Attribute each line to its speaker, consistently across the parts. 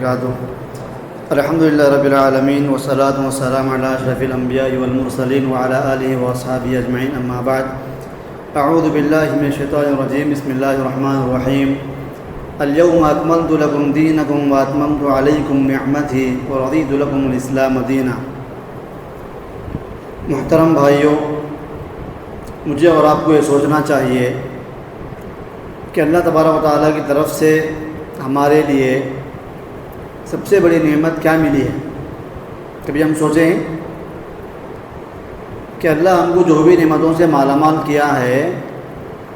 Speaker 1: وبرکاتہ. الحمدللہ رب العالمین والصلاة والسلام علی اشرف الانبیاء والمرسلین وعلی آلہ واصحابہ اجمعین. اما بعد، اعوذ باللہ من الشیطان الرجیم. بسم اللہ الرحمن الرحیم. اليوم اکملت لکم دینکم واتممت علیکم نعمتی ورضیت لکم الاسلام دینا. محترم بھائیوں، مجھے اور آپ کو یہ سوچنا چاہیے کہ اللہ تبارک و تعالیٰ کی طرف سے ہمارے لیے سب سے بڑی نعمت کیا ملی ہے. کبھی ہم سوچیں کہ اللہ ہم کو جو بھی نعمتوں سے مالا مال کیا ہے،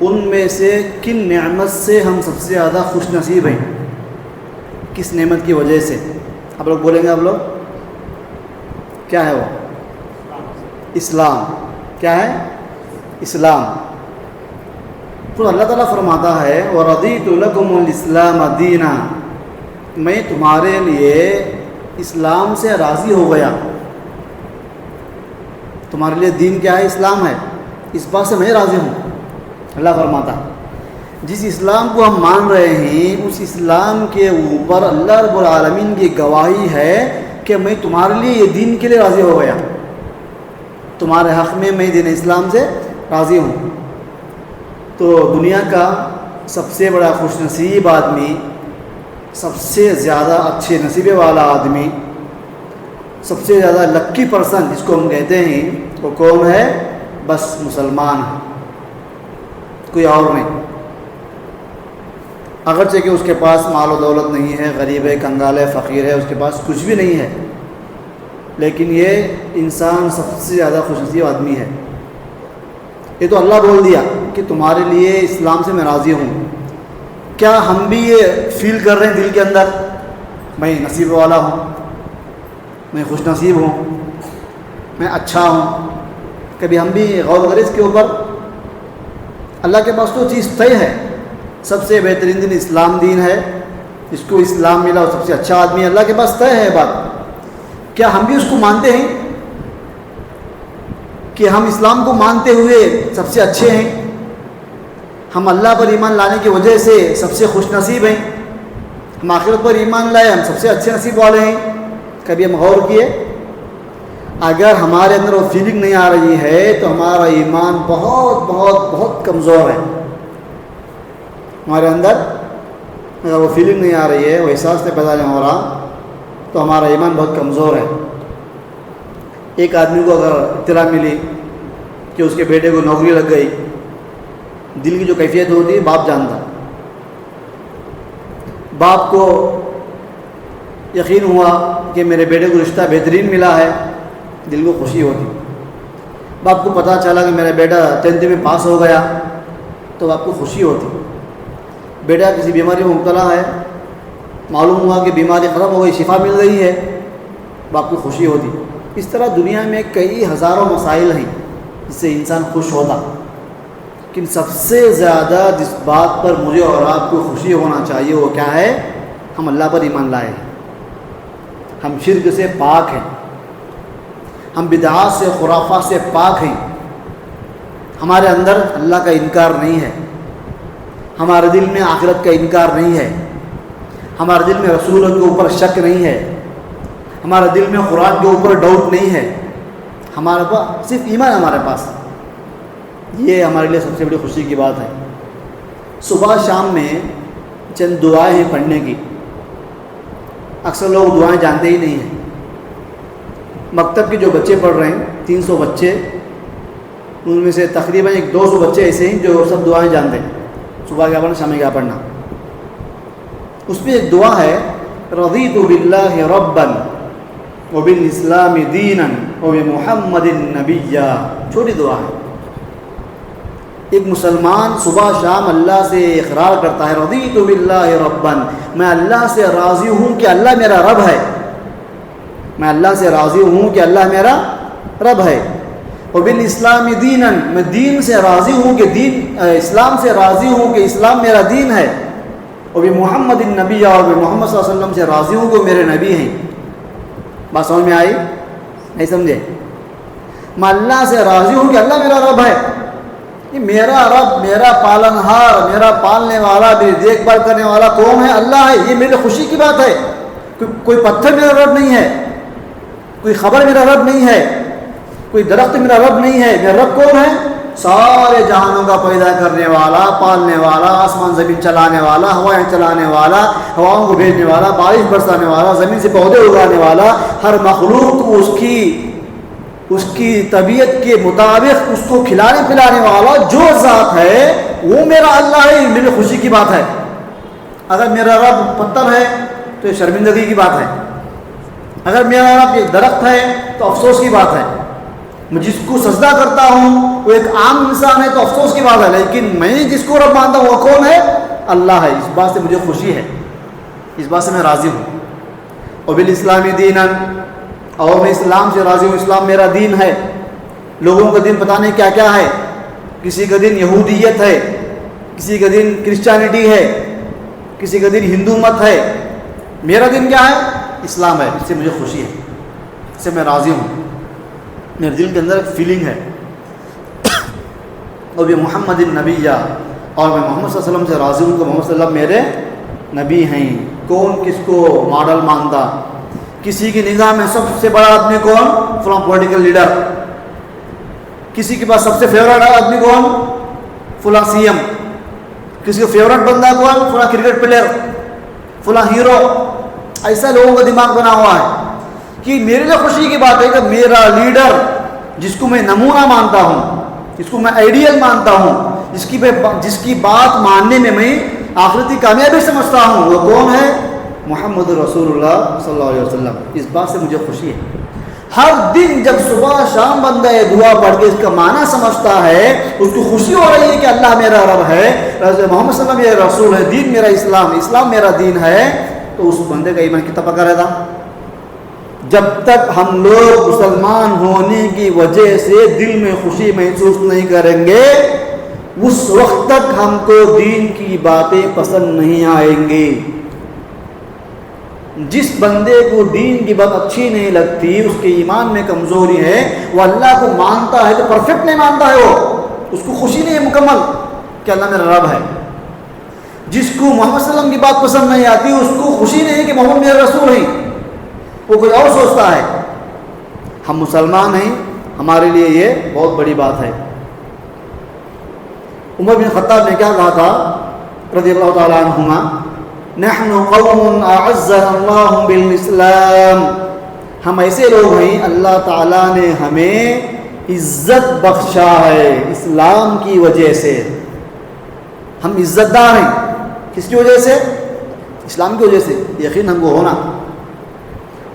Speaker 1: ان میں سے کن نعمت سے ہم سب سے زیادہ خوش نصیب ہیں، کس نعمت کی وجہ سے؟ آپ لوگ بولیں گے، آپ لوگ کیا ہے وہ؟ اسلام. کیا ہے؟ اسلام. تو اللہ تعالیٰ فرماتا ہے وَرَضِيتُ لَكُمُ الْإِسْلَامَ دِينًا، میں تمہارے لیے اسلام سے راضی ہو گیا. تمہارے لیے دین کیا ہے؟ اسلام ہے. اس بات سے میں راضی ہوں. اللہ فرماتا ہے جس اسلام کو ہم مان رہے ہیں، اس اسلام کے اوپر اللہ رب العالمین کی گواہی ہے کہ میں تمہارے لیے یہ دین کے لیے راضی ہو گیا. تمہارے حق میں میں دین اسلام سے راضی ہوں. تو دنیا کا سب سے بڑا خوش نصیب آدمی، سب سے زیادہ اچھے نصیبے والا آدمی، سب سے زیادہ لکی پرسن جس کو ہم کہتے ہیں، وہ کون ہے؟ بس مسلمان ہے، کوئی اور نہیں. اگرچہ کہ اس کے پاس مال و دولت نہیں ہے، غریب ہے، کنگال ہے، فقیر ہے، اس کے پاس کچھ بھی نہیں ہے، لیکن یہ انسان سب سے زیادہ خوش نصیب آدمی ہے. یہ تو اللہ بول دیا کہ تمہارے لیے اسلام سے میں راضی ہوں. کیا ہم بھی یہ فیل کر رہے ہیں دل کے اندر، میں نصیب والا ہوں، میں خوش نصیب ہوں، میں اچھا ہوں؟ کبھی ہم بھی غور کریں اس کے اوپر؟ اللہ کے پاس تو چیز طے ہے. سب سے بہترین دین اسلام دین ہے. جس کو اسلام ملا وہ سب سے اچھا آدمی ہے. اللہ کے پاس طے ہے بات. کیا ہم بھی اس کو مانتے ہیں کہ ہم اسلام کو مانتے ہوئے سب سے اچھے ہیں؟ ہم اللہ پر ایمان لانے کی وجہ سے سب سے خوش نصیب ہیں. ہم آخرت پر ایمان لائے، ہم سب سے اچھے نصیب والے ہیں. کبھی ہم غور کیے؟ اگر ہمارے اندر وہ فیلنگ نہیں آ رہی ہے تو ہمارا ایمان بہت بہت بہت کمزور ہے. ہمارے اندر اگر وہ فیلنگ نہیں آ رہی ہے، وہ احساس نہیں پیدا نہیں ہو رہا، تو ہمارا ایمان بہت کمزور ہے. ایک آدمی کو اگر اطلاع ملی کہ اس کے بیٹے کو نوکری لگ گئی، دل کی جو کیفیت ہوتی ہے باپ جانتا. باپ کو یقین ہوا کہ میرے بیٹے کو رشتہ بہترین ملا ہے، دل کو خوشی ہوتی. باپ کو پتہ چلا کہ میرا بیٹا 10th میں پاس ہو گیا، تو باپ کو خوشی ہوتی. بیٹا کسی بیماری میں مبتلا ہے، معلوم ہوا کہ بیماری ختم ہو گئی، شفا مل گئی ہے، باپ کو خوشی ہوتی. اس طرح دنیا میں کئی ہزاروں مسائل ہیں جس سے انسان خوش ہوتا. لیکن سب سے زیادہ جس بات پر مجھے اور آپ کو خوشی ہونا چاہیے وہ کیا ہے؟ ہم اللہ پر ایمان لائے ہیں، ہم شرک سے پاک ہیں، ہم بدعات سے، خرافات سے پاک ہیں. ہمارے اندر اللہ کا انکار نہیں ہے، ہمارے دل میں آخرت کا انکار نہیں ہے، ہمارے دل میں رسولوں کے اوپر شک نہیں ہے، ہمارے دل میں قرآن کے اوپر ڈاؤٹ نہیں ہے. ہمارے پاس صرف ایمان ہے ہمارے پاس. یہ ہمارے لیے سب سے بڑی خوشی کی بات ہے. صبح شام میں چند دعائیں ہیں پڑھنے کی. اکثر لوگ دعائیں جانتے ہی نہیں ہیں. مکتب کے جو بچے پڑھ رہے ہیں 300 بچے، ان میں سے تقریباً 200 بچے ایسے ہیں جو سب دعائیں جانتے ہیں. صبح کیا پڑھنا، شام میں کیا پڑھنا. اس میں ایک دعا ہے رضیت باللہ ربا وبالاسلام دینا وبمحمد نبیا. چھوٹی دعا ہے. ایک مسلمان صبح شام اللہ سے اقرار کرتا ہے رضیت باللہ ربا، میں اللہ سے راضی ہوں کہ اللہ میرا رب ہے، میں اللہ سے راضی ہوں کہ اللہ میرا رب ہے. وبالاسلام دینا، میں دین سے راضی ہوں کہ اسلام سے راضی ہوں کہ اسلام میرا دین ہے. وبمحمد النبی، اور محمد صلی اللہ علیہ وسلم سے راضی ہوں کہ میرے نبی ہیں. بات سمجھ میں آئی؟ نہیں سمجھے؟ میں اللہ سے راضی ہوں کہ اللہ میرا رب ہے. یہ میرا رب، میرا پالنہار، میرا پالنے والا، میری دیکھ بھال کرنے والا کون ہے؟ اللہ ہے. یہ میرے خوشی کی بات ہے. کوئی پتھر میرا رب نہیں ہے، کوئی خبر میرا رب نہیں ہے، کوئی درخت میرا رب نہیں ہے. میرا رب کون ہے؟ سارے جہانوں کا پیدا کرنے والا، پالنے والا، آسمان زمین چلانے والا، ہوائیں چلانے والا، ہواؤں کو بھیجنے والا، بارش برسانے والا، زمین سے پودے اگانے والا، ہر مخلوق کو اس کی طبیعت کے مطابق اس کو کھلانے پلانے والا جو ذات ہے وہ میرا اللہ ہے. میری خوشی کی بات ہے. اگر میرا رب پتھر ہے تو یہ شرمندگی کی بات ہے. اگر میرا رب یہ درخت ہے تو افسوس کی بات ہے. میں جس کو سجدہ کرتا ہوں وہ ایک عام انسان ہے تو افسوس کی بات ہے. لیکن میں جس کو رب مانتا ہوں وہ کون ہے؟ اللہ ہے. اس بات سے مجھے خوشی ہے، اس بات سے میں راضی ہوں. وبالاسلام دینا، اور میں اسلام سے راضی ہوں. اسلام میرا دین ہے. لوگوں کا دین پتہ نہیں کیا کیا ہے. کسی کا دین یہودیت ہے، کسی کا دین کرسچینٹی ہے، کسی کا دین ہندو مت ہے. میرا دین کیا ہے؟ اسلام ہے. اس سے مجھے خوشی ہے، اس سے میں راضی ہوں. میرے دل کے اندر ایک فیلنگ ہے. اور یہ محمد النبی، اور میں محمد صلی اللہ علیہ وسلم سے راضی ہوں کہ محمد صلی اللہ علیہ وسلم میرے نبی ہیں. کون کس کو ماڈل مانتا؟ کسی کی نگاہ میں سب سے بڑا آدمی کون؟ فلاں پولیٹیکل لیڈر. کسی کے پاس سب سے فیوریٹ آدمی کون؟ فلاں سی ایم. کسی کا فیوریٹ بندہ کون؟ فلاں کرکٹ پلیئر، فلاں ہیرو. ایسا لوگوں کا دماغ بنا ہوا ہے کہ میرے لیے خوشی کی بات ہے کہ میرا لیڈر جس کو میں نمونہ مانتا ہوں، جس کو میں آئیڈیل مانتا ہوں، جس کی بات ماننے میں میں آخرتی کامیابی سمجھتا ہوں، وہ کون ہے؟ محمد رسول اللہ صلی اللہ علیہ وسلم. اس بات سے مجھے خوشی ہے. ہر دن جب صبح شام بندہ یہ دعا پڑھ کے اس کا معنی سمجھتا ہے، اس کو خوشی ہو رہی ہے کہ اللہ میرا رب ہے، محمد صلی اللہ علیہ وسلم میرا رسول ہے، دین میرا اسلام، اسلام میرا دین ہے، تو اس بندے کا ایمان کتنا پکا رہتا. جب تک ہم لوگ مسلمان ہونے کی وجہ سے دل میں خوشی محسوس نہیں کریں گے، اس وقت تک ہم کو دین کی باتیں پسند نہیں آئیں گی. جس بندے کو دین کی بات اچھی نہیں لگتی، اس کے ایمان میں کمزوری ہے، وہ اللہ کو مانتا ہے تو پرفیکٹ نہیں مانتا ہے. وہ اس کو خوشی نہیں ہے مکمل کہ اللہ میرا رب ہے. جس کو محمد صلی اللہ علیہ وسلم کی بات پسند نہیں آتی، اس کو خوشی نہیں ہے کہ محمد میرا رسول ہے. وہ کوئی اور سوچتا ہے. ہم مسلمان ہیں، ہمارے لیے یہ بہت بڑی بات ہے. عمر بن خطاب نے کیا کہا تھا رضی اللہ تعالیٰ عنہما؟ نحن قوم اعزنا اللہ بالاسلام. ہم ایسے لوگ ہیں اللہ تعالیٰ نے ہمیں عزت بخشا ہے اسلام کی وجہ سے. ہم عزت دار ہیں. کس کی وجہ سے؟ اسلام کی وجہ سے. یقین ہم کو ہونا.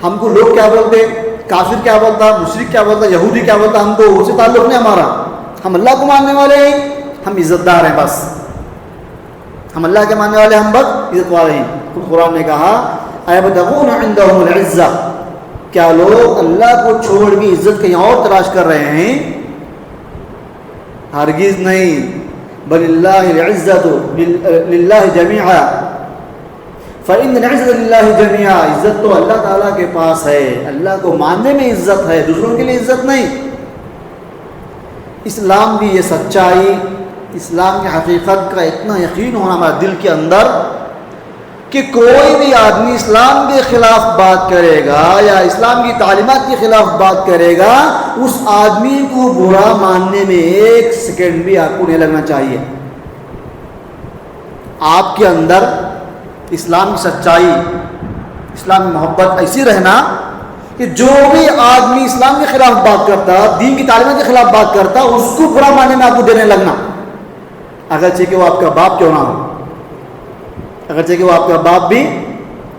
Speaker 1: ہم کو لوگ کیا بولتے، کافر کیا بولتا، مشرک کیا بولتا، یہودی کیا بولتا، ہم کو اس سے تعلق نہیں ہمارا. ہم اللہ کو ماننے والے ہیں، ہم عزت دار ہیں. بس ہم اللہ کے ماننے والے، ہم بس عزت والے ہیں. تو قرآن نے کہا ایبتغون عندهم العزہ، کیا لوگ اللہ کو چھوڑ کے عزت کہیں اور تلاش کر رہے ہیں؟ ہرگز نہیں. بل اللہ العزت للہ جمیعا فإن العزت للہ جمیعا. عزت تو اللہ تعالیٰ کے پاس ہے. اللہ کو ماننے میں عزت ہے، دوسروں کے لیے عزت نہیں. اسلام کی یہ سچائی، اسلام کی حقیقت کا اتنا یقین ہونا ہمارے دل کے اندر کہ کوئی بھی آدمی اسلام کے خلاف بات کرے گا یا اسلام کی تعلیمات کے خلاف بات کرے گا، اس آدمی کو برا ماننے میں ایک سیکنڈ بھی آپ کو نہیں لگنا چاہیے. آپ کے اندر اسلام کی سچائی، اسلام کی محبت ایسی رہنا کہ جو بھی آدمی اسلام کے خلاف بات کرتا، دین کی تعلیمات کے خلاف بات کرتا، اس کو برا ماننے میں آپ کو دینے لگنا، اگرچہ کہ وہ آپ کا باپ کیوں نہ ہو، اگرچہ کہ وہ آپ کا باپ بھی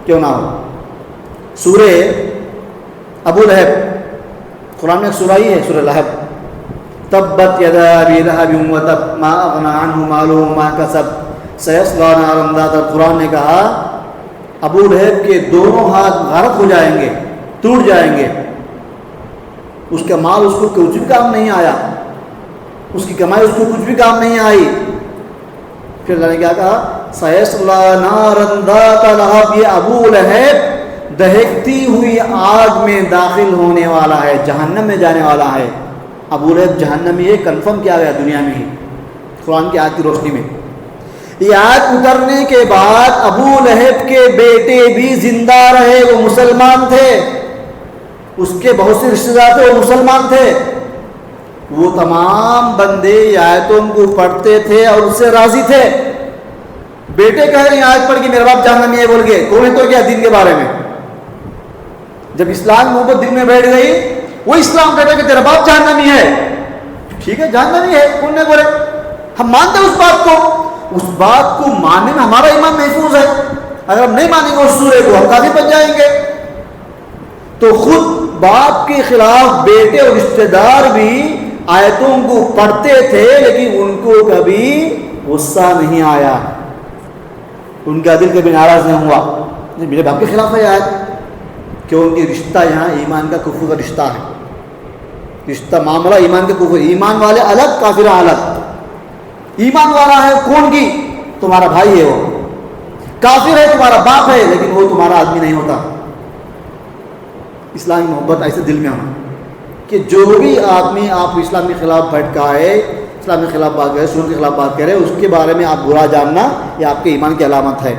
Speaker 1: کیوں نہ ہو. سورہ ابو لہب، قرآن میں ایک سورہ ہی ہے سورہ لہب. تبت یدا ابی لہب وتب ما اغنی عنہ مالہ وما کسب سیصلی نارا ذات. قرآن نے کہا ابو لہب کے دونوں ہاتھ غارت ہو جائیں گے، ٹوٹ جائیں گے. اس کا مال اس کو کچھ بھی کام نہیں آیا، اس کی کمائی اس کو کچھ بھی کام نہیں آئی. پھر اللہ نے کیا کہا؟ سیصلی نارا ذات لہب. یہ ابو لہب دہکتی ہوئی آگ میں داخل ہونے والا ہے، جہنم میں جانے والا ہے. ابو لہب جہنم میں، یہ کنفرم کیا گیا دنیا میں ہی قرآن کی آیت کی روشنی میں. یہ آیت اترنے کے بعد ابو لہب کے بیٹے بھی زندہ رہے، وہ مسلمان تھے، اس کے بہت سے رشتہ دار تھے وہ مسلمان تھے، وہ تمام بندے آیتوں کو پڑھتے تھے اور اس سے راضی تھے۔ بیٹے کہہ رہے ہیں آیت پڑھ کے میرا باپ جہنمی ہے بول کے، کون ہے تو کیا دین کے بارے میں؟ جب اسلام محبت دل میں بیٹھ گئی، وہ اسلام کہتا ہے کہ تیرا باپ جہنمی ہے، ٹھیک ہے جہنمی ہے، کون نے بولے، ہم مانتے ہیں اس بات کو، اس بات کو ماننے میں ہمارا ایمان محفوظ ہے۔ اگر ہم نہیں مانیں گے اس سورے کو ہم کافر بن جائیں گے۔ تو خود باپ کے خلاف بیٹے اور رشتہ دار بھی آیتوں کو پڑھتے تھے، لیکن ان کو کبھی غصہ نہیں آیا، ان کا دل کبھی ناراض نہیں ہوا میرے باپ کے خلاف ہے آیت، کہ ان کی رشتہ یہاں ایمان کا کفر کا رشتہ ہے، رشتہ معاملہ ایمان کے کفر، ایمان والے الگ کافر الگ۔ ایمان والا ہے کون کی؟ تمہارا بھائی ہے، وہ کافر ہے تمہارا باپ ہے، لیکن وہ تمہارا آدمی نہیں ہوتا۔ اسلامی محبت ایسے دل میں ہونا کہ جو بھی آدمی آپ اسلام کے خلاف بھٹکائے، اسلام کے خلاف بات کرے، سنت کے خلاف بات کرے، اس کے بارے میں آپ برا جاننا یہ آپ کے ایمان کی علامت ہے۔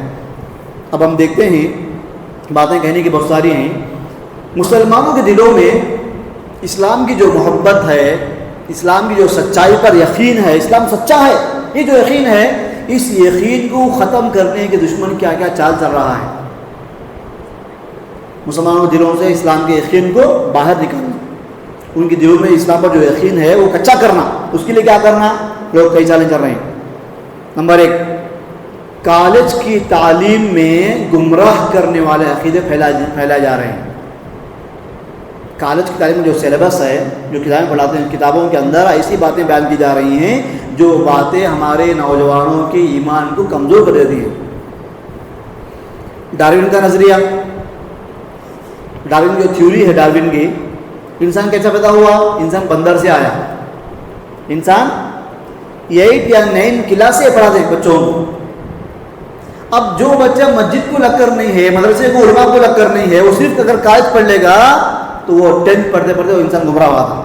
Speaker 1: اب ہم دیکھتے ہیں، باتیں کہنے کی بہت ساری ہیں، مسلمانوں کے دلوں میں اسلام کی جو محبت ہے، اسلام کی جو سچائی پر یقین ہے، اسلام سچا ہے، یہ جو یقین ہے، اس یقین کو ختم کرنے کے دشمن کیا کیا چال چل رہا ہے۔ مسلمانوں کے دلوں سے اسلام کے یقین کو باہر نکالنا، ان کے دلوں میں اسلام پر جو یقین ہے وہ کچا کرنا، اس کے لیے کیا کرنا؟ لوگ کئی چالیں کر رہے ہیں۔ نمبر 1، کالج کی تعلیم میں گمراہ کرنے والے عقیدے پھیلائے جا رہے ہیں۔ کالج کی تعلیم میں جو سیلیبس ہے، جو کتابیں پڑھاتے ہیں، کتابوں کے اندر ایسی باتیں بیان کی جا رہی ہیں جو باتیں ہمارے نوجوانوں کے ایمان کو کمزور کر دیتی ہیں۔ ڈاروین کا نظریہ، ڈاروین جو تھیوری ہے ڈاروین کی، انسان کیسا پیدا ہوا؟ انسان بندر سے آیا۔ انسان 8 یا 9 کلاس سے پڑھاتے ہیں بچوں کو۔ اب جو بچہ مسجد کو لگ کر نہیں ہے، مدرسے کو علماء کو لگ کر نہیں ہے، وہ صرف اگر کالج پڑھ لے گا تو وہ 10 پڑھتے پڑھتے وہ انسان گمراہ ہوا تھا۔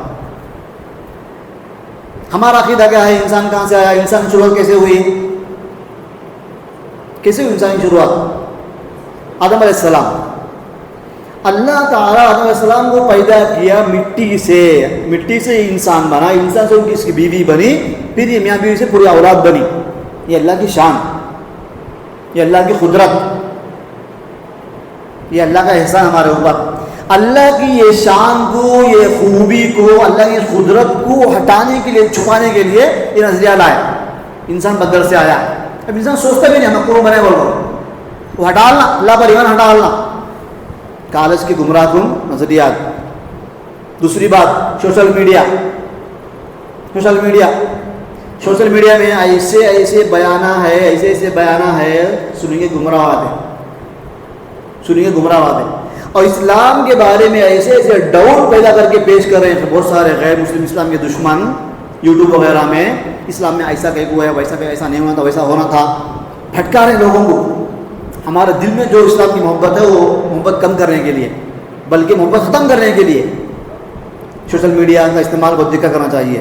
Speaker 1: ہمارا عقیدہ کیا ہے؟ انسان کہاں سے آیا؟ انسان کی شروعات کیسے ہوئی؟ کیسے ہوئی انسان کی شروعات؟ آدم علیہ السلام، اللہ تعالیٰ آدم علیہ السلام کو پیدا کیا مٹی سے، مٹی سے انسان بنا، انسان سے ان کی اس کی بیوی بنی، پھر یہ میاں بیوی سے پوری اولاد بنی۔ یہ اللہ کی شان، یہ اللہ کی قدرت، یہ اللہ کا احسان ہمارے اوپر۔ اللہ کی یہ شان کو، یہ خوبی کو، اللہ کی قدرت کو ہٹانے کے لیے، چھپانے کے لیے یہ نظریہ لائے۔ انسان بدر سے آیا، اب انسان سوچتا بھی نہیں ہم کو بنے بول وہ ہٹالنا، اللہ پر ایمان ہٹالنا، کالج کے گمراہ کن نظریات۔ دوسری بات، سوشل میڈیا۔ سوشل میڈیا میں ایسے بیانہ ہے، ایسے بیانہ ہے، سنیں گے گمراہ آتے، اور اسلام کے بارے میں ایسے ڈاؤٹ پیدا کر کے پیش کر رہے ہیں۔ بہت سارے غیر مسلم اسلام کے دشمن یوٹیوب وغیرہ میں اسلام میں ایسا کہیں ہوا ہے، ایسا نہیں ہونا تھا، ویسا ہونا تھا، بھٹکا رہے ہیں لوگوں کو ہمارے دل میں جو اسلام کی محبت ہے وہ محبت کم کرنے کے لیے، بلکہ محبت ختم کرنے کے لیے سوشل میڈیا کا استعمال بہت دقت کرنا چاہیے۔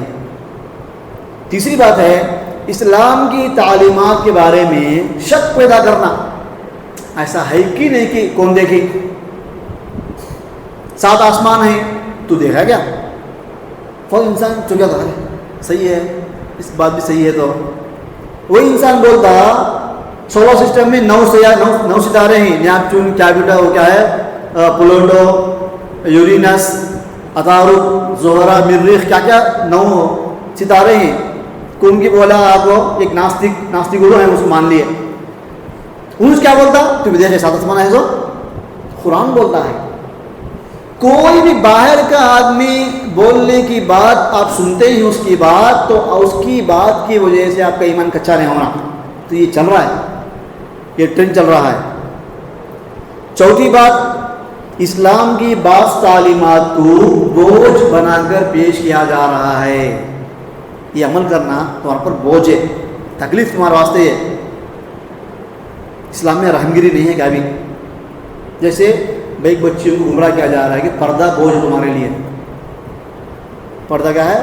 Speaker 1: تیسری بات ہے، اسلام کی تعلیمات کے بارے میں شک پیدا کرنا، ایسا ہے کہ نہیں کہ کون دیکھی، 7 آسمان ہیں تو دیکھا کیا؟ فوج انسان چل جاتا ہے، صحیح ہے، اس بات بھی صحیح ہے، تو وہی انسان بولتا سولر سسٹم میں 9 ستارے ہیں، نیپچون، کیپیٹا، وہ کیا ہے، پلوٹو، یورینس، عطارد، زہرہ، مریخ، کیا 9 ستارے ہیں۔ کون کی بولا آپ کو؟ ایک ناستک گرو ہے، اس کو مان لیے۔ انس کیا بولتا؟ تو بھی دیکھے 7 آسمان ہے، جو قرآن بولتا ہے۔ کوئی بھی باہر کا آدمی بولنے کی بات آپ سنتے ہی اس کی بات، تو اس کی بات کی وجہ سے آپ کا ایمان کچا نہیں ہونا۔ تو یہ چل رہا ہے، یہ ٹرینڈ چل رہا ہے۔ چوتھی بات، اسلام کی بعض تعلیمات کو بوجھ بنا کر پیش کیا جا رہا ہے۔ یہ عمل کرنا تمہارے پر بوجھ ہے، تکلیف تمہارے واسطے ہے۔ اسلام میں رحمگیری نہیں ہے کیا بھی؟ جیسے ایک بچیوں کو گمراہ کیا جا رہا ہے کہ پردہ بوجھ تمہارے لیے۔ پردہ کیا ہے؟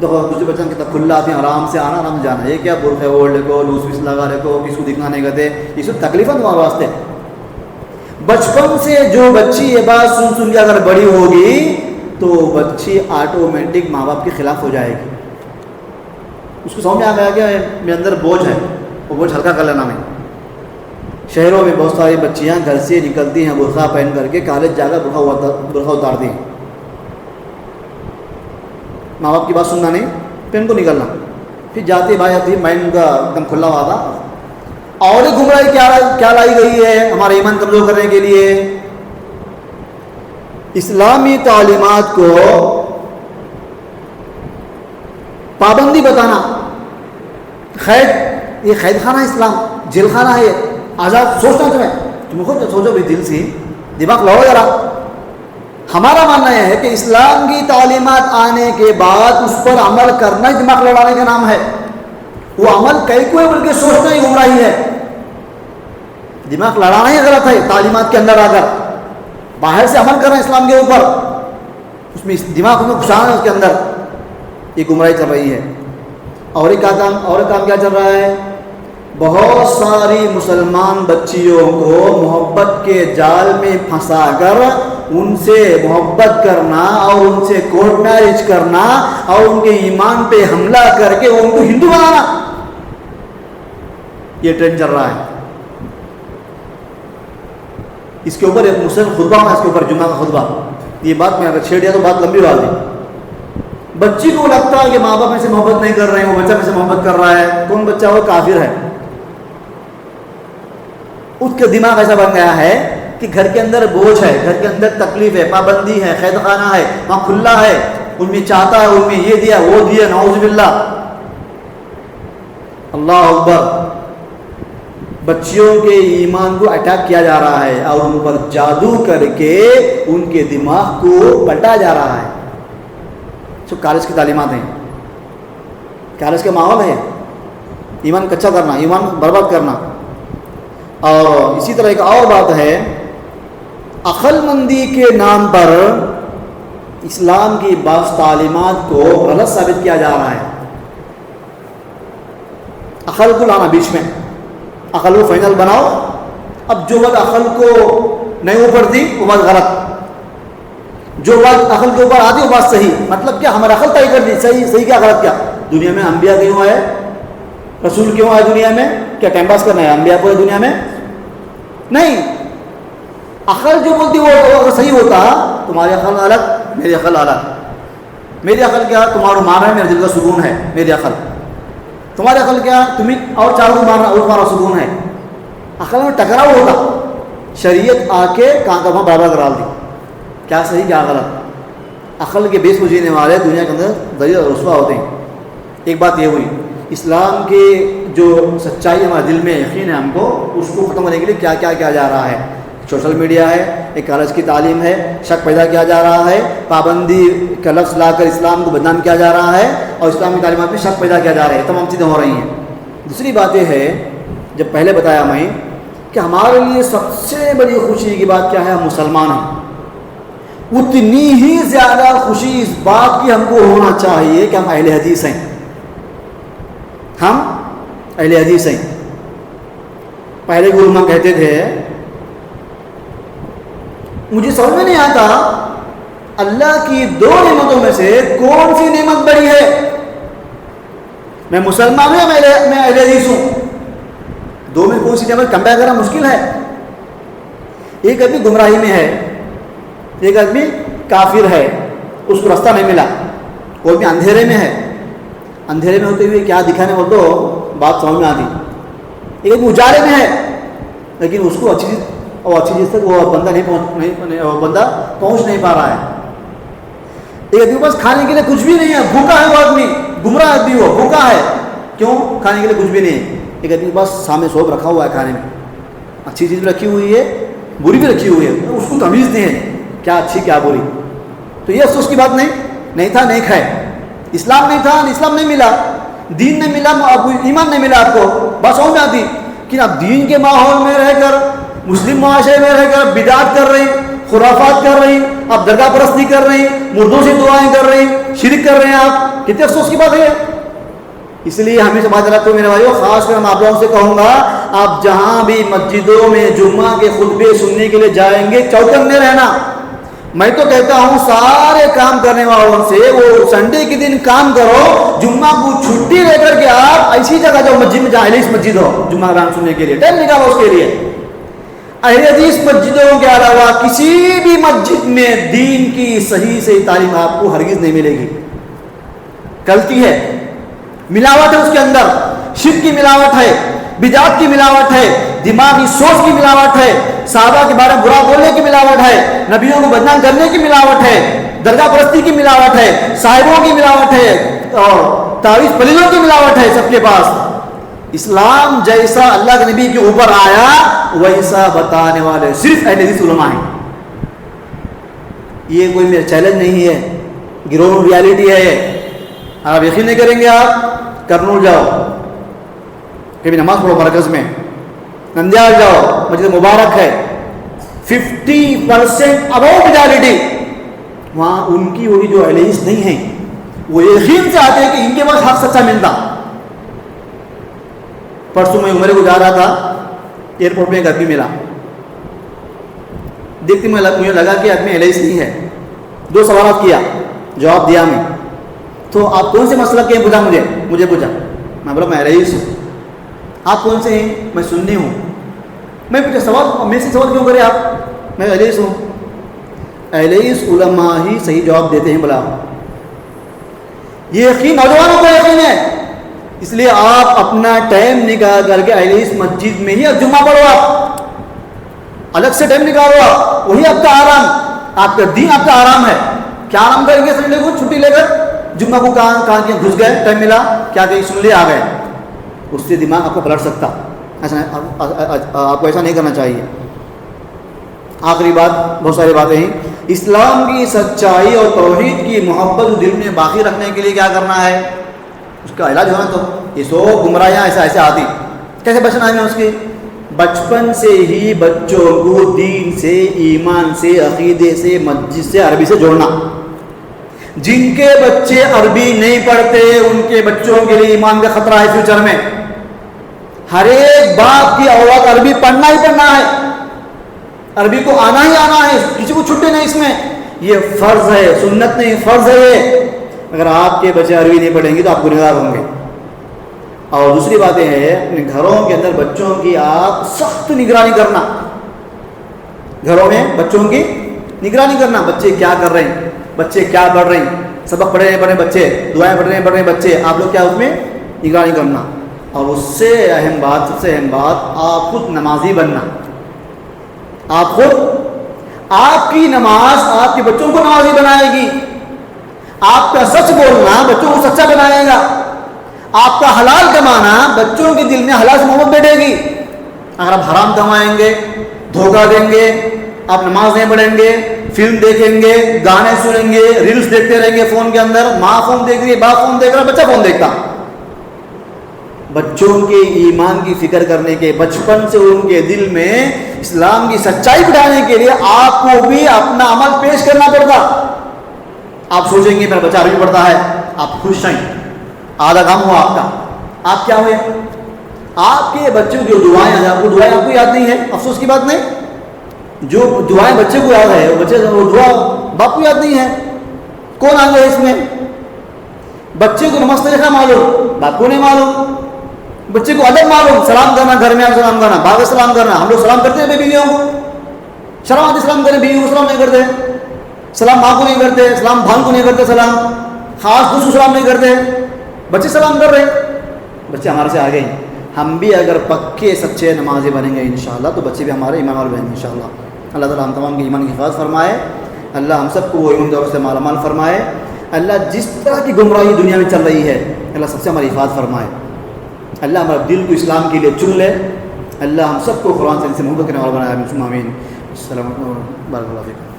Speaker 1: دیکھو دوسرے بچوں کی کھلا آتی ہیں، آرام سے آنا آرام سے جانا. یہ کیا برقع اوڑھ کو لوس ویس لگا رہے کو کس کو دکھنا نہیں کرتے، یہ سب تکلیف ہے تمہارے واسطے. بچپن سے جو بچی یہ بات سن کے اگر بڑی ہوگی تو بچی آٹومیٹک ماں باپ کے خلاف ہو جائے گی. اس کو سمجھ میں آ گیا کہ میرے اندر بوجھ ہے، وہ بوجھ ہلکا کر لینا. میں شہروں میں بہت ساری بچیاں گھر سے نکلتی ہیں برقع پہن کر کے، کالج جا کر برقع اتارتی ہیں. ماں باپ کی بات سننا نہیں، پہن کو نکلنا. پھر جاتی بھائی آتی مائنڈ ان کا ایک دم کھلا ہوا تھا. اور گمراہی کیا لائی گئی ہے ہمارا ایمان کمزور کرنے کے لیے؟ اسلامی تعلیمات کو پابندی بتانا. قید، یہ قید خانہ اسلام، جیل خانہ ہے یہ. آزاد سوچنا تم خود سوچو بھی دل سے، دماغ لڑو ذرا. ہمارا ماننا یہ ہے کہ اسلام کی تعلیمات آنے کے بعد اس پر عمل کرنا ہی دماغ لڑانے کا نام ہے. وہ عمل کئی کوئی بلکہ سوچنا ہی گمراہی ہے. دماغ لڑانا ہی غلط ہے. تعلیمات کے اندر آ کر باہر سے عمل کرنا اسلام کے اوپر، اس میں دماغ میں گھسانا ہے اس کے اندر، یہ گمراہی چل رہی ہے. اور ایک کام کیا چل رہا ہے؟ بہت ساری مسلمان بچیوں کو محبت کے جال میں پھنسا کر ان سے محبت کرنا اور ان سے کورٹ میرج کرنا اور ان کے ایمان پہ حملہ کر کے ان کو ہندو بنانا، یہ ٹرینڈ چل رہا ہے. اس کے اوپر ایک مسلم خطبہ ہے، اس کے اوپر جمعہ کا خطبہ. یہ بات میں اگر چھیڑ دیا تو بات لمبی ہو جاتی. بچی کو لگتا ہے کہ ماں باپ میں سے محبت نہیں کر رہے ہیں، وہ بچہ میں سے محبت کر رہا ہے. کون بچہ وہ کافر ہے. اس کا دماغ ایسا بن گیا ہے کہ گھر کے اندر بوجھ ہے، گھر کے اندر تکلیف ہے، پابندی ہے، قید خانہ ہے، وہاں کھلا ہے، ان میں چاہتا ہے، ان میں یہ دیا وہ دیا، نعوذ باللہ. اللہ اکبر. بچیوں کے ایمان کو اٹیک کیا جا رہا ہے اور ان پر جادو کر کے ان کے دماغ کو پلٹا جا رہا ہے. سب کالج کی تعلیمات ہیں، کالج کا ماحول ہے. ایمان کچا کرنا، ایمان برباد کرنا. اور اسی طرح ایک اور بات ہے، عقل مندی کے نام پر اسلام کی بعض تعلیمات کو غلط ثابت کیا جا رہا ہے. عقل کو لانا بیچ میں، عقل کو فائنل بناؤ. اب جو بات عقل کو نہیں اوپر دی وہ بات غلط، جو بات عقل کے اوپر آتی وہ بات صحیح. مطلب کیا؟ ہمارا عقل طے کر دی صحیح کیا غلط کیا. دنیا میں انبیاء کیوں آئے، رسول کیوں آئے دنیا میں؟ کیا ٹائم پاس کرنا ہے انبیاء کو دنیا میں؟ نہیں. عقل جو بولتی وہ اگر صحیح ہوتا، تمہاری عقل الگ میری عقل الگ. میری عقل کیا؟ تمہارا مارنا ہے میرے دل کا سکون ہے میری عقل. تمہاری عقل کیا؟ تمہیں اور چاروں کو مارنا اور تمہارا سکون ہے. عقل میں ٹکراؤ ہوتا. شریعت آ کے کہاں برابر کرا دی، کیا صحیح کیا غلط. عقل کے بیس کو جینے والے دنیا کے اندر ذریعہ رسوا ہوتے ہیں. ایک بات یہ ہوئی، اسلام کے جو سچائی ہمارے دل میں یقین ہے ہم کو، اس کو ختم کرنے کے لیے کیا کیا کیا جا رہا ہے. سوشل میڈیا ہے، ایک کالج کی تعلیم ہے، شک پیدا کیا جا رہا ہے، پابندی کا لفظ لا کر اسلام کو بدنام کیا جا رہا ہے، اور اسلامی تعلیمات میں شک پیدا کیا جا رہا ہے. تمام چیزیں ہو رہی ہیں. دوسری بات یہ ہے، جب پہلے بتایا میں کہ ہمارے لیے سب سے بڑی خوشی کی بات کیا ہے؟ ہم مسلمان ہیں. اتنی ہی زیادہ خوشی اس بات کی ہم کو ہونا چاہیے کہ ہم اہل حدیث ہیں. ہم اہل حدیث ہیں. پہلے کے علماء کہتے تھے، مجھے سمجھ میں نہیں آتا اللہ کی دو نعمتوں میں سے کون سی نعمت بڑی ہے. میں مسلمان ہوں یا میں اہل حدیث ہوں؟ دو میں کون سی نعمت کمپیئر کرنا مشکل ہے. ایک آدمی گمراہی میں ہے، ایک آدمی کافر ہے، اس کو راستہ نہیں ملا. کوئی بھی اندھیرے میں ہے، اندھیرے میں ہوتے ہوئے کیا دکھانے بول تو بات سمجھ میں آتی. ایک آدمی اجالے میں ہے لیکن اس کو اچھی چیز تک وہ بندہ پہنچ نہیں پا رہا ہے. ایک آدمی کے پاس کھانے کے لیے کچھ بھی نہیں ہے، بھوکا ہے وہ آدمی، گمراہ آدمی وہ بھوکا ہے. کیوں؟ کھانے کے لیے کچھ بھی نہیں ہے. ایک آدمی کے پاس سامنے سوپ رکھا ہوا ہے، کھانے میں اچھی چیز بھی رکھی ہوئی ہے، بری بھی رکھی ہوئی ہے، اس کو تمیز نہیں ہے کیا اچھی کیا بری. تو یہ افسوس کی بات نہیں تھا، نہیں کھائے. اسلام نہیں تھا، اسلام نہیں ملا، دین نہیں ملا، ایمان نہیں ملا. آپ کو بات سمجھ میں آتی کہ اب دین کے ماحول میں رہ کر، مسلم معاشرے میں رہ کر بدعت کر رہی، خرافات کر رہی ہیں، آپ درگاہ پرستی کر رہے ہیں، مردوں سے دعائیں کر رہے ہیں، شرک کر رہے ہیں، آپ کتنے افسوس کی بات ہے۔ اس لیے ہمیشہ بات رکھتے ہو میرے بھائیو، خاص کر میں آپ لوگوں سے کہوں گا، آپ جہاں بھی مسجدوں میں جمعہ کے خطبے سننے کے لیے جائیں گے چوکنے رہنا۔ میں تو کہتا ہوں سارے کام کرنے والوں سے وہ سنڈے کے دن کام کرو، جمعہ کو چھٹی لے کر کے آپ ایسی جگہ جاؤ مسجد میں جہاں اہل حدیث مسجد ہو، جمعہ بیان سننے کے لیے ٹائم نکالو اس کے لیے۔ اہل حدیث مسجدوں کے علاوہ کسی بھی مسجد میں دین کی صحیح تعلیم آپ کو ہرگز نہیں ملے گی، غلطی ہے، ملاوٹ ہے اس کے اندر، شرک کی ملاوٹ ہے، بدعت کی ملاوٹ ہے، دماغی سوچ کی ملاوٹ ہے، صحابہ کے بارے میں برا بولنے کی ملاوٹ ہے، نبیوں کو بدنام کرنے کی ملاوٹ ہے، درگاہ پرستی کی ملاوٹ ہے، صاحبوں کی ملاوٹ ہے، اور تعویذ پلیدوں کی ملاوٹ ہے سب کے پاس۔ اسلام جیسا اللہ کے نبی کے اوپر آیا ویسا بتانے والے صرف اہل حدیث علماء ہیں۔ یہ کوئی میرا چیلنج نہیں ہے، گراؤنڈ ریالٹی ہے یہ۔ آپ یقین نہیں کریں گے، آپ کرنول جاؤ، کبھی نماز پڑھو مرکز میں، نندیال جاؤ، مسجد مبارک ہے، 50% ابو میجارٹی وہاں ان کی وہی جو اہل حدیث نہیں ہیں، وہ یقین سے آتے ہیں کہ ان کے پاس حق سچا ملتا۔ پرسوں میں عمرے کو جا رہا تھا، ایئرپورٹ میں ایک آدمی ملا، دیکھتے مجھے لگا کہ آدمی اہل حدیث نہیں ہے۔ 2 سوالات کیا، جواب دیا میں، تو آپ کون سے مسلک کے ہیں پوچھا، مجھے پوچھا، میں بولا میں اہل حدیث ہوں۔ آپ کون سے ہیں؟ میں سنی ہوں۔ میں پوچھا سوال، میں سے سوال کیوں کرے آپ؟ میں اہل حدیث ہوں۔ اہل حدیث علماء ہی صحیح جواب دیتے ہیں، بلا یہ یقین نوجوانوں کو یقین ہے، اس لیے آپ اپنا ٹائم نکال کر کے اہل حدیث مسجد میں ہی جمعہ پڑھو، آپ الگ سے ٹائم نکالو، آپ وہی آپ کا آرام، آپ کا دین آپ کا آرام ہے۔ کیا آرام کریں گے سنڈے کو چھٹی لے کر؟ جمعہ کو کہاں کیا گھس گئے، ٹائم ملا کیا کہیں سن لے آ گئے، اس سے دماغ آپ کو پلٹ سکتا، ایسا آپ کو ایسا نہیں کرنا چاہیے۔ آخری بات، بہت ساری باتیں ہیں، اسلام کی سچائی اور توحید کی محبت دل میں باقی رکھنے کے لیے کیا کرنا ہے، اس کا علاج ہونا۔ تو یہ سو گمراہیاں ایسے آتی، کیسے بچنا ہے اس کی؟ بچپن سے ہی بچوں کو دین سے، ایمان سے، عقیدے سے، مسجد سے، عربی سے جوڑنا۔ جن کے بچے عربی نہیں پڑھتے ان کے بچوں کے لیے ایمان کا خطرہ ہے فیوچر میں۔ ہر ایک باپ کی اولاد عربی پڑھنا ہی پڑھنا ہے، عربی کو آنا ہی آنا ہے، کسی کو چھٹی نہیں اس میں، یہ فرض ہے، سنت نہیں، فرض ہے۔ اگر آپ کے بچے عربی نہیں پڑھیں گے تو آپ گنہگار ہوں گے۔ اور دوسری بات یہ ہے، اپنے گھروں کے اندر بچوں کی آپ سخت نگرانی کرنا، گھروں میں بچوں کی نگرانی کرنا، بچے کیا کر رہے ہیں، بچے کیا پڑھ رہے ہیں، سبق پڑھ رہے ہیں بچے، دعائیں پڑھ رہے ہیں بچے، آپ لوگ کیا اس میں نگرانی کرنا۔ اور اس سے اہم بات، سب سے اہم بات، آپ خود نمازی بننا۔ آپ خود، آپ کی نماز آپ کے بچوں کو نمازی بنائے گی، آپ کا سچ بولنا بچوں کو سچا بنائے گا، آپ کا حلال کمانا بچوں کے دل میں حلال سے محبت بیٹھے گی۔ اگر آپ حرام کمائیں گے، دھوکہ دیں گے، آپ نماز نہیں پڑھیں گے، فلم دیکھیں گے، گانے سنیں گے، ریلز دیکھتے رہیں گے فون کے اندر، ماں فون دیکھ رہی ہے، باپ فون دیکھ رہا ہے، بچہ فون دیکھتا۔ بچوں کے ایمان کی فکر کرنے کے، بچپن سے ان کے دل میں اسلام کی سچائی بٹھانے کے لیے آپ کو بھی اپنا عمل پیش کرنا پڑتا۔ آپ سوچیں گے میرا بچہ عربی پڑھتا ہے، آپ خوش ہیں، آدھا کام ہوا آپ کا۔ آپ کیا ہوئے؟ آپ کے بچوں کی دعائیں، آپ کو دعائیں آپ کو یاد نہیں ہے، افسوس کی بات نہیں، جو دعائیں بچے کو یاد ہے وہ دعا باپ کو یاد نہیں ہے۔ کون آ گیا اس میں؟ بچے کو نماز طریقہ معلوم، باپ کو نہیں معلوم، بچے کو ادب معلوم، سلام کرنا، گھر میں سلام کرنا، باہر سلام کرنا۔ ہم لوگ سلام کرتے ہیں بیویوں کو، شرم آتی سلام کریں، بیوی کو سلام نہیں کرتے، سلام ماں کو نہیں کرتے، سلام بھان کو نہیں کرتے، سلام خاص دوست کو سلام نہیں کرتے، بچے سلام کر رہے ہیں۔ بچے ہمارے سے آگے ہیں، ہم بھی اگر پکے سچے نمازی بنیں گے انشاءاللہ تو بچے بھی ہمارے ایمان والے بنیں گے انشاءاللہ۔ اللہ تعالیٰ ہم تمام کے ایمان کی حفاظت فرمائے، اللہ ہم سب کو وہ ایمان دور سے مالا مال فرمائے، اللہ جس طرح کی گمراہی دنیا میں چل رہی ہے اللہ سب سے ہماری حفاظت فرمائے، اللہ ہمارے دل کو اسلام کے لیے چن لے، اللہ ہم سب کو قرآن سے محبت کرنے والا بنائے، آمین۔ السلام علیکم و رحمۃ اللہ وبرکاتہ۔